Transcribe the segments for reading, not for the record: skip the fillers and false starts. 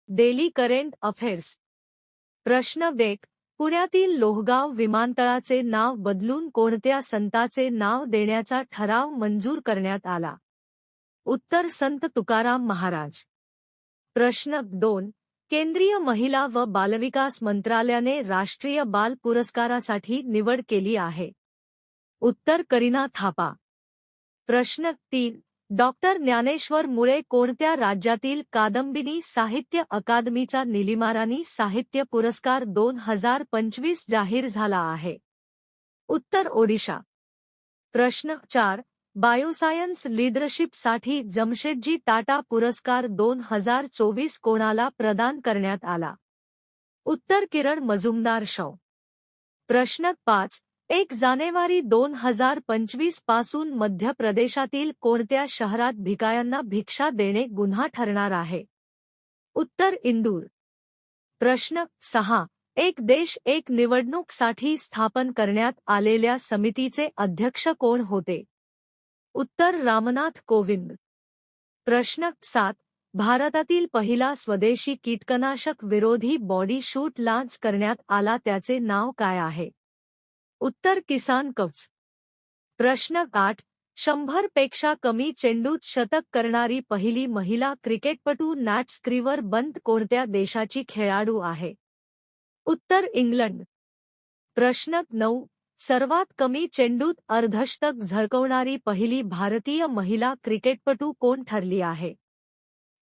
Daily current affairs. प्रश्न 1. पुण्यातील लोहगाव विमानतळाचे नाव बदलून कोणत्या संताचे नाव देण्याचा ठराव मंजूर करण्यात आला? उत्तर संत तुकाराम महाराज. प्रश्न 2. केंद्रीय महिला व बालविकास मंत्रालयाने राष्ट्रीय बाल पुरस्कारासाठी निवड केली आहे. उत्तर करीना थापा. प्रश्न 3. डॉक्टर ज्ञानेश्वर मुळे कोणत्या राज्यातील कादंबिनी साहित्य अकादमीचा निलिमाराणी साहित्य पुरस्कार 2025 जाहीर झाला आहे? उत्तर ओडिशा. प्रश्न 4. बायोसायन्स लीडरशिपसाठी जमशेदजी टाटा पुरस्कार 2024 कोणाला प्रदान करण्यात आला? उत्तर किरण मजुमदार शौ. प्रश्न 5. 1 जानेवारी 2025 पासून मध्य प्रदेशातील कोणत्या शहरात भिकायांना भिक्षा देणे गुन्हा ठरणार आहे? उत्तर इंदूर. प्रश्न 6. एक देश एक निवडणूक साठी स्थापन करण्यात आलेल्या समितीचे अध्यक्ष कोण होते? उत्तर रामनाथ कोविंद. प्रश्न 7. भारतातील पहिला स्वदेशी कीटकनाशक विरोधी बॉडी शूट लॉन्च करण्यात आला, त्याचे नाव काय आहे? उत्तर किसान कवच. प्रश्न 8. 100 पेक्षा कमी चेंडूत शतक करणारी पहिली महिला क्रिकेटपटू नॅट स्क्रीवर बंट कोणत्या देशाची खेळाडू आहे? उत्तर इंग्लंड. प्रश्न 9. सर्वात कमी चेंडूत अर्धशतक झळकवणारी पहिली भारतीय महिला क्रिकेटपटू कोण ठरली आहे?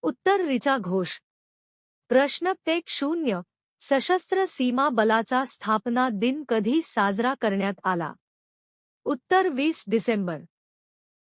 उत्तर ऋचा घोष. प्रश्न 10. सशस्त्र सीमा बलाचा स्थापना दिन कधी साजरा करण्यात आला? उत्तर 20 डिसेंबर.